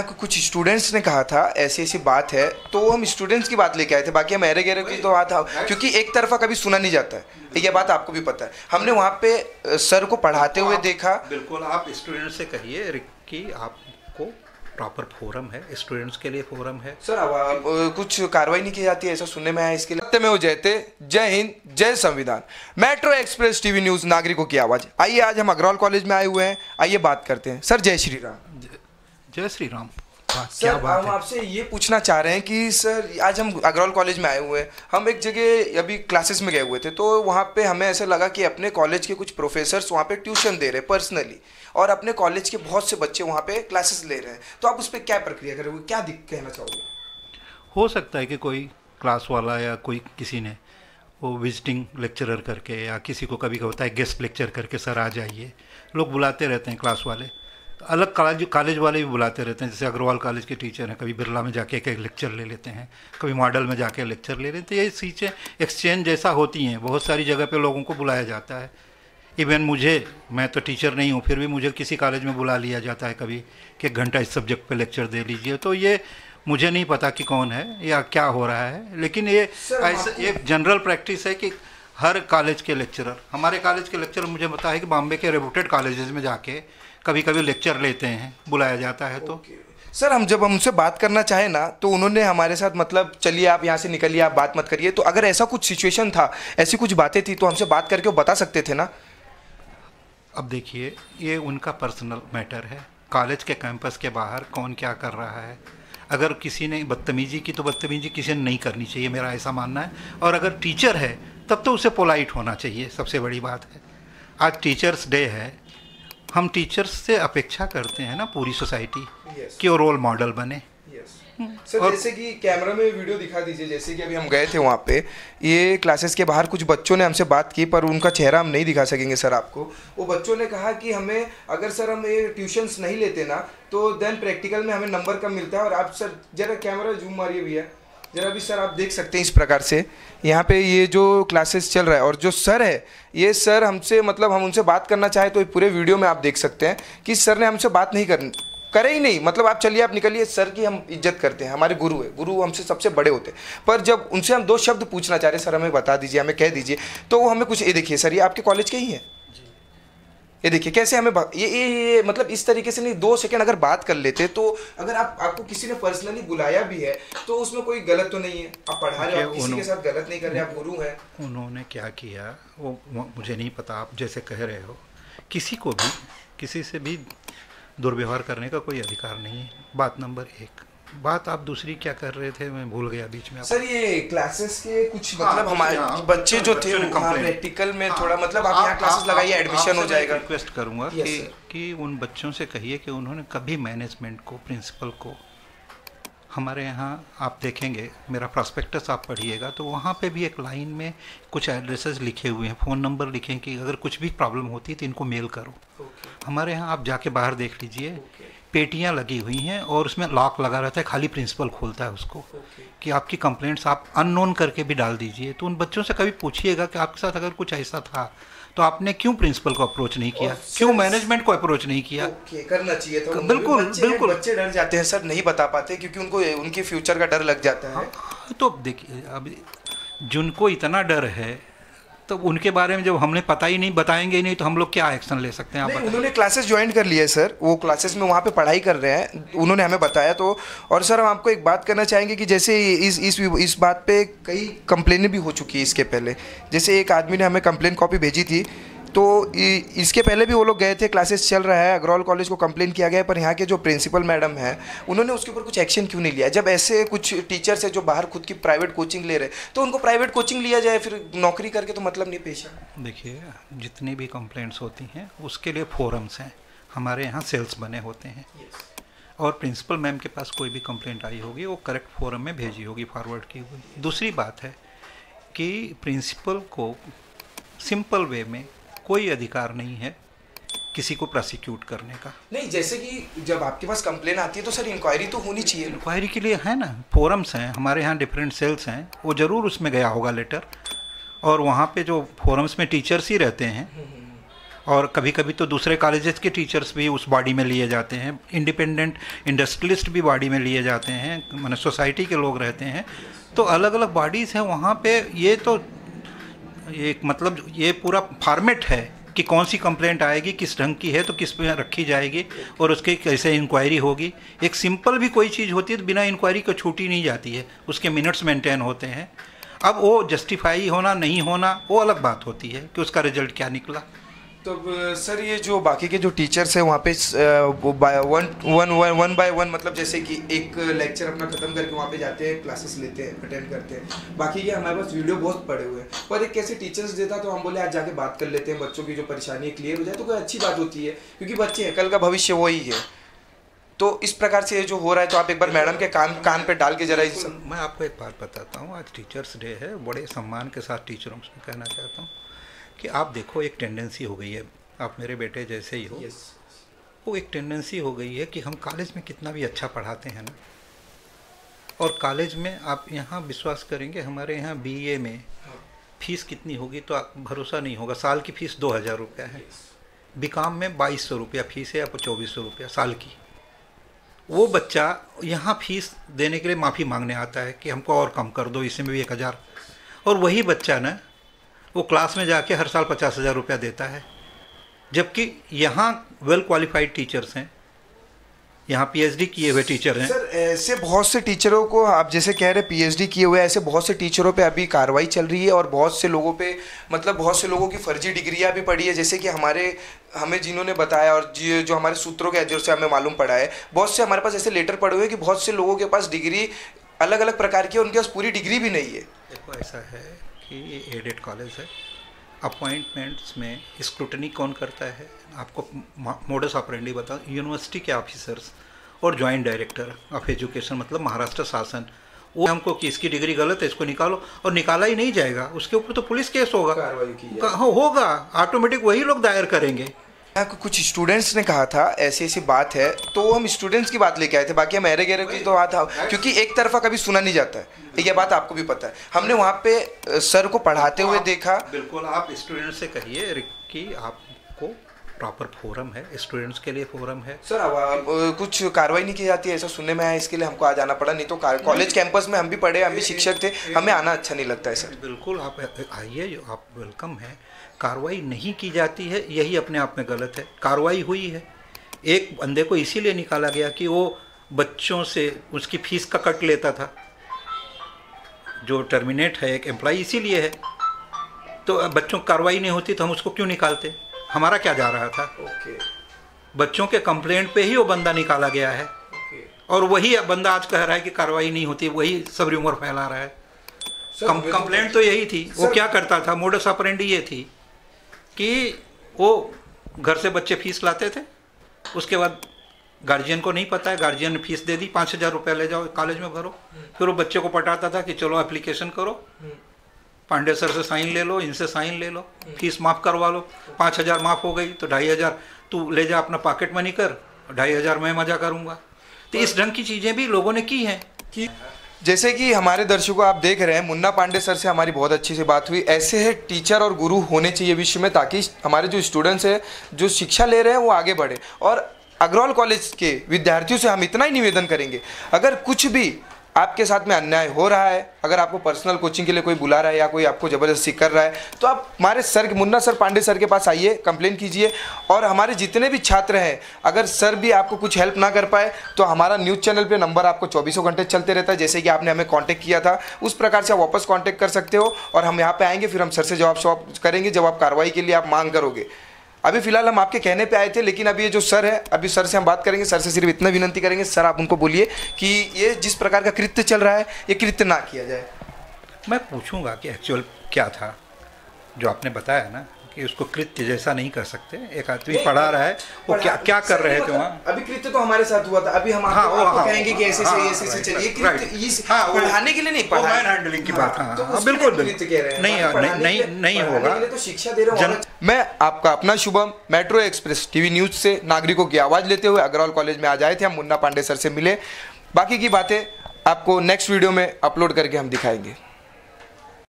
कुछ स्टूडेंट्स ने कहा था ऐसी ऐसी बात है, तो हम स्टूडेंट्स की बात लेके आए थे, बाकी हम अरे गहरे की तो बात, क्योंकि एक तरफा कभी सुना नहीं जाता है, ये बात आपको भी पता है। हमने वहाँ पे सर को पढ़ाते हुए देखा। बिल्कुल, आप स्टूडेंट से कहिए कि आपको प्रॉपर फोरम है, स्टूडेंट्स के लिए फोरम है। सर अब कुछ कार्रवाई नहीं की जाती है, ऐसा सुनने में आया। इसके लिए सत्य में वो जयते, जय हिंद, जय संविधान। मेट्रो एक्सप्रेस टीवी न्यूज़, नागरिकों की आवाज़। आइए आज हम अग्रवाल कॉलेज में आए हुए हैं, आइए बात करते हैं। सर जय श्री राम। जय श्री राम। सर हम आपसे ये पूछना चाह रहे हैं कि सर आज हम अग्रवाल कॉलेज में आए हुए हैं, हम एक जगह अभी क्लासेस में गए हुए थे, तो वहाँ पे हमें ऐसा लगा कि अपने कॉलेज के कुछ प्रोफेसर्स वहाँ पे ट्यूशन दे रहे हैं पर्सनली, और अपने कॉलेज के बहुत से बच्चे वहाँ पे क्लासेस ले रहे हैं। तो आप उस पर क्या प्रक्रिया करोगे, क्या कहना चाहोगे? हो सकता है कि कोई क्लास वाला या कोई किसी ने वो विजिटिंग लेक्चरर करके, या किसी को कभी होता है गेस्ट लेक्चर करके, सर आ जाइए, लोग बुलाते रहते हैं क्लास वाले। अलग कॉलेज वाले भी बुलाते रहते हैं, जैसे अग्रवाल कॉलेज के टीचर हैं, कभी बिरला में जाके एक लेक्चर ले लेते हैं, कभी मॉडल में जाके लेक्चर ले लेते हैं। ये चीज़ें एक्सचेंज जैसा होती हैं, बहुत सारी जगह पे लोगों को बुलाया जाता है। इवन मैं तो टीचर नहीं हूँ, फिर भी मुझे किसी कॉलेज में बुला लिया जाता है कभी कि 1 घंटा इस सब्जेक्ट पे लेक्चर दे लीजिए। तो ये मुझे नहीं पता कि कौन है या क्या हो रहा है, लेकिन ये ऐसा एक जनरल प्रैक्टिस है कि हर कॉलेज के लेक्चरर, हमारे कॉलेज के लेक्चरर मुझे पता है कि बॉम्बे के रेप्यूटेड कॉलेजेस में जाके कभी कभी लेक्चर लेते हैं, बुलाया जाता है। तो सर हम जब उनसे बात करना चाहे ना, तो उन्होंने हमारे साथ मतलब चलिए आप यहाँ से निकलिए, आप बात मत करिए। तो अगर ऐसा कुछ सिचुएशन था, ऐसी कुछ बातें थी, तो हमसे बात करके वो बता सकते थे ना। अब देखिए, ये उनका पर्सनल मैटर है, कॉलेज के कैंपस के बाहर कौन क्या कर रहा है। अगर किसी ने बदतमीजी की तो बदतमीजी किसी ने नहीं करनी चाहिए, मेरा ऐसा मानना है। और अगर टीचर है तब तो उसे पोलाइट होना चाहिए, सबसे बड़ी बात है। आज टीचर्स डे है, हम टीचर्स से अपेक्षा करते हैं ना पूरी सोसाइटी कि वो रोल मॉडल बने। सर जैसे कि कैमरा में वीडियो दिखा दीजिए, जैसे कि अभी हम गए थे वहाँ पे, ये क्लासेस के बाहर कुछ बच्चों ने हमसे बात की, पर उनका चेहरा हम नहीं दिखा सकेंगे सर आपको। वो बच्चों ने कहा कि हमें अगर सर हम ये ट्यूशन्स नहीं लेते ना, तो देन प्रैक्टिकल में हमें नंबर कम मिलता है। और आप सर जरा कैमरा जूम मारिए भैया, जरा भी सर आप देख सकते हैं इस प्रकार से यहाँ पे ये जो क्लासेस चल रहा है, और जो सर है ये सर हमसे मतलब हम उनसे बात करना चाहे तो पूरे वीडियो में आप देख सकते हैं कि सर ने हमसे बात नहीं करे ही नहीं। मतलब आप चलिए, आप निकलिए, सर की हम इज्जत करते हैं, हमारे गुरु है, गुरु हमसे सबसे बड़े होते हैं। पर जब उनसे हम 2 शब्द पूछना चाह रहे, सर हमें बता दीजिए, हमें कह दीजिए, तो वो हमें कुछ, ये देखिए सर, ये आपके कॉलेज के ही है, ये देखिए कैसे हमें ये मतलब इस तरीके से नहीं, 2 सेकंड अगर बात कर लेते, तो अगर आपको किसी ने पर्सनली बुलाया भी है तो उसमें कोई गलत तो नहीं है, आप पढ़ा रहे हो, किसी के साथ गलत नहीं कर रहे, आप गुरु हैं। उन्होंने क्या किया वो मुझे नहीं पता, आप जैसे कह रहे हो, किसी को भी किसी से भी दुर्व्यवहार करने का कोई अधिकार नहीं है, बात नंबर 1। बात आप दूसरी क्या कर रहे थे, मैं भूल गया बीच में। सर ये क्लासेस के कुछ मतलब हमारे बच्चे जो थे प्रैक्टिकल में थोड़ा मतलब आप यहाँ क्लासेस लगाइए, एडमिशन हो जाएगा। रिक्वेस्ट करूँगा कि उन बच्चों से कहिए कि उन्होंने कभी मैनेजमेंट को, प्रिंसिपल को, हमारे यहाँ आप देखेंगे, मेरा प्रॉस्पेक्टस आप पढ़िएगा तो वहाँ पे भी एक लाइन में कुछ एड्रेसेस लिखे हुए हैं, फ़ोन नंबर लिखे हैं कि अगर कुछ भी प्रॉब्लम होती है तो इनको मेल करो। हमारे यहाँ आप जाके बाहर देख लीजिए, पेटियाँ लगी हुई हैं और उसमें लॉक लगा रहता है, खाली प्रिंसिपल खोलता है उसको, कि आपकी कंप्लेंट्स आप अननोन करके भी डाल दीजिए। तो उन बच्चों से कभी पूछिएगा कि आपके साथ अगर कुछ ऐसा था तो आपने क्यों प्रिंसिपल को अप्रोच नहीं किया, क्यों मैनेजमेंट को अप्रोच नहीं किया। करना चाहिए था। बिल्कुल बिल्कुल। बच्चे डर जाते हैं सर, नहीं बता पाते क्योंकि उनको उनके फ्यूचर का डर लग जाता है। तो देखिए, अब जिनको इतना डर है तो उनके बारे में जब हमने पता ही नहीं, बताएंगे ही नहीं, तो हम लोग क्या एक्शन ले सकते हैं। आप उन्होंने क्लासेस ज्वाइन कर लिया है सर, वो क्लासेस में वहाँ पे पढ़ाई कर रहे हैं, उन्होंने हमें बताया। तो और सर हम आपको एक बात करना चाहेंगे कि जैसे इस बात पे कई कंप्लेनें भी हो चुकी है इसके पहले। जैसे एक आदमी ने हमें कंप्लेन कॉपी भेजी थी, तो इसके पहले भी वो लोग गए थे, क्लासेस चल रहा है, अग्रवाल कॉलेज को कंप्लेन किया गया है, पर यहाँ के जो प्रिंसिपल मैडम हैं उन्होंने उसके ऊपर कुछ एक्शन क्यों नहीं लिया। जब ऐसे कुछ टीचर्स है जो बाहर खुद की प्राइवेट कोचिंग ले रहे, तो उनको प्राइवेट कोचिंग लिया जाए, फिर नौकरी करके तो मतलब नहीं पेशा। देखिए, जितनी भी कंप्लेंट्स होती हैं उसके लिए फोरम्स हैं, हमारे यहाँ सेल्स बने होते हैं, और प्रिंसिपल मैम के पास कोई भी कंप्लेंट आई होगी वो करेक्ट फोरम में भेजी होगी, फॉरवर्ड की होगी। दूसरी बात है कि प्रिंसिपल को सिंपल वे में कोई अधिकार नहीं है किसी को प्रोसिक्यूट करने का। नहीं, जैसे कि जब आपके पास कंप्लेन आती है तो सर इंक्वायरी तो होनी चाहिए। इंक्वायरी के लिए है ना, फोरम्स हैं हमारे यहाँ, डिफरेंट सेल्स हैं, वो ज़रूर उसमें गया होगा लेटर, और वहाँ पे जो फोरम्स में टीचर्स ही रहते हैं और कभी कभी तो दूसरे कॉलेजेस के टीचर्स भी उस बॉडी में लिए जाते हैं, इंडिपेंडेंट इंडस्ट्रियलिस्ट भी बॉडी में लिए जाते हैं, माने सोसाइटी के लोग रहते हैं। तो अलग अलग बॉडीज़ हैं वहाँ पे। ये तो एक मतलब ये पूरा फॉर्मेट है कि कौन सी कंप्लेंट आएगी, किस ढंग की है तो किस पे रखी जाएगी और उसकी कैसे इंक्वायरी होगी। एक सिंपल भी कोई चीज़ होती है तो बिना इंक्वायरी को छूटी नहीं जाती है, उसके मिनट्स मेंटेन होते हैं। अब वो जस्टिफाई होना नहीं होना वो अलग बात होती है कि उसका रिजल्ट क्या निकला। तो सर ये जो बाकी के जो टीचर्स हैं वहाँ पे वन बाय वन मतलब जैसे कि एक लेक्चर अपना ख़त्म करके वहाँ पे जाते हैं, क्लासेस लेते हैं, अटेंड करते हैं। बाकी के हमारे पास वीडियो बहुत पड़े हुए हैं, पर एक कैसे टीचर्स देता तो हम बोले आज जाके बात कर लेते हैं, बच्चों की जो परेशानी है क्लियर हो जाए तो कोई अच्छी बात होती है, क्योंकि बच्चे हैं, कल का भविष्य वही है। तो इस प्रकार से जो हो रहा है तो आप एक बार मैडम के कान पे डाल के जरा मैं आपको एक बात बताता हूँ। आज टीचर्स डे है, बड़े सम्मान के साथ टीचरों से कहना चाहता हूँ कि आप देखो एक टेंडेंसी हो गई है, आप मेरे बेटे जैसे ही हो, वो एक टेंडेंसी हो गई है कि हम कॉलेज में कितना भी अच्छा पढ़ाते हैं ना, और कॉलेज में आप यहाँ विश्वास करेंगे हमारे यहाँ बीए में फीस कितनी होगी तो आप भरोसा नहीं होगा, साल की फ़ीस 2000 रुपया है। बीकॉम में 2200 रुपया फीस है या 2400 रुपया साल की। वो बच्चा यहाँ फीस देने के लिए माफ़ी मांगने आता है कि हमको और कम कर दो, इसमें भी 1000, और वही बच्चा ना वो क्लास में जाके हर साल 50,000 रुपया देता है, जबकि यहाँ वेल क्वालिफाइड टीचर्स हैं, यहाँ पीएचडी किए हुए टीचर हैं। सर ऐसे बहुत से टीचरों को आप जैसे कह रहे पीएचडी किए हुए, ऐसे बहुत से टीचरों पे अभी कार्रवाई चल रही है और बहुत से लोगों पे मतलब बहुत से लोगों की फर्जी डिग्रियां भी पड़ी है, जैसे कि हमें जिन्होंने बताया और जो हमारे सूत्रों के अध्ययन से हमें मालूम पड़ा है, बहुत से हमारे पास ऐसे लेटर पड़े हुए हैं कि बहुत से लोगों के पास डिग्री अलग अलग प्रकार की है, उनके पास पूरी डिग्री भी नहीं है। देखो ऐसा है कि ये एडेड कॉलेज है, अपॉइंटमेंट्स में स्क्रूटनी कौन करता है आपको मोडस ऑपरेंडी बताओ। यूनिवर्सिटी के ऑफिसर्स और जॉइंट डायरेक्टर ऑफ एजुकेशन मतलब महाराष्ट्र शासन, वो हमको कि इसकी डिग्री गलत है इसको निकालो, और निकाला ही नहीं जाएगा उसके ऊपर तो पुलिस केस होगा, होगा ऑटोमेटिक, वही लोग दायर करेंगे। कुछ स्टूडेंट्स ने कहा था ऐसी ऐसी बात है, तो हम स्टूडेंट्स की बात लेके आए थे, बाकी हम अरे गहरे की तो बात था, क्योंकि एक तरफा कभी सुना नहीं जाता है, ये बात आपको भी पता है। हमने वहाँ पे सर को पढ़ाते हुए देखा। बिल्कुल आप स्टूडेंट से कहिए कि आपको प्रॉपर फोरम है, स्टूडेंट्स के लिए फोरम है। सर अब कुछ कार्रवाई नहीं की जाती है ऐसा सुनने में आया, इसके लिए हमको आज आना पड़ा, नहीं तो कॉलेज कैंपस में हम भी पढ़े, हम भी शिक्षक थे, हमें आना अच्छा नहीं लगता है सर। बिल्कुल आप आइए, आप वेलकम है। कार्रवाई नहीं की जाती है यही अपने आप में गलत है। कार्रवाई हुई है, एक बंदे को इसीलिए निकाला गया कि वो बच्चों से उसकी फीस का कट लेता था, जो टर्मिनेट है एक एम्प्लॉय इसीलिए है। तो बच्चों की कार्रवाई नहीं होती तो हम उसको क्यों निकालते, हमारा क्या जा रहा था। बच्चों के कंप्लेंट पे ही वो बंदा निकाला गया है, और वही बंदा आज कह रहा है कि कार्रवाई नहीं होती, वही सब र्यूमर फैला रहा है। कंप्लेंट तो यही थी। वो क्या करता था, मोडस ऑपरेंडी ये थी कि वो घर से बच्चे फीस लाते थे, उसके बाद गार्जियन को नहीं पता है, गार्जियन ने फीस दे दी, 5000 रुपया ले जाओ कॉलेज में भरो, फिर वो बच्चे को पटाता था कि चलो एप्लीकेशन करो, पांडे सर से साइन ले लो, इनसे साइन ले लो, फीस माफ़ करवा लो, 5000 माफ़ हो गई तो 2500 तू ले जा अपना पॉकेट मनी कर, 2500 मैं मजा करूँगा। तो इस ढंग की चीज़ें भी लोगों ने की हैं। कि जैसे कि हमारे दर्शकों आप देख रहे हैं, मुन्ना पांडे सर से हमारी बहुत अच्छी से बात हुई। ऐसे है टीचर और गुरु होने चाहिए विश्व में, ताकि हमारे जो स्टूडेंट्स हैं जो शिक्षा ले रहे हैं वो आगे बढ़े। और अग्रवाल कॉलेज के विद्यार्थियों से हम इतना ही निवेदन करेंगे, अगर कुछ भी आपके साथ में अन्याय हो रहा है, अगर आपको पर्सनल कोचिंग के लिए कोई बुला रहा है या कोई आपको ज़बरदस्ती कर रहा है, तो आप हमारे sir Munna sir Pandey sir के पास आइए, कंप्लेन कीजिए। और हमारे जितने भी छात्र हैं, अगर सर भी आपको कुछ हेल्प ना कर पाए तो हमारा न्यूज़ चैनल पे नंबर आपको 24 घंटे चलते रहता है, जैसे कि आपने हमें कांटेक्ट किया था उस प्रकार से आप वापस कांटेक्ट कर सकते हो। और हम यहाँ पे आएंगे, फिर हम सर से जवाब करेंगे जब आप कार्रवाई के लिए आप मांग करोगे। अभी फिलहाल हम आपके कहने पे आए थे, लेकिन अभी ये जो सर है, अभी सर से हम बात करेंगे। सर से सिर्फ इतना विनंती करेंगे, सर आप उनको बोलिए कि ये जिस प्रकार का कृत्य चल रहा है ये कृत्य ना किया जाए। मैं पूछूंगा कि एक्चुअल क्या था जो आपने बताया ना कि उसको कृत्य जैसा नहीं कर सकते। एक आदमी पढ़ा रहा है, वो क्या कर रहे थे वहाँ। अभी कृत्य तो हमारे साथ हुआ था, अभी हम आपको कहेंगे कि ऐसे से चलिए, पढ़ाने के लिए नहीं, मैन हैंडलिंग की बात। बिल्कुल नहीं होगा, तो शिक्षा दे रहे हो। मैं आपका अपना Shubham, metro express TV news से नागरिकों की आवाज़ लेते हुए अग्रवाल कॉलेज में आज आए थे। हम मुन्ना पांडे सर से मिले, बाकी की बातें आपको नेक्स्ट वीडियो में अपलोड करके हम दिखाएंगे।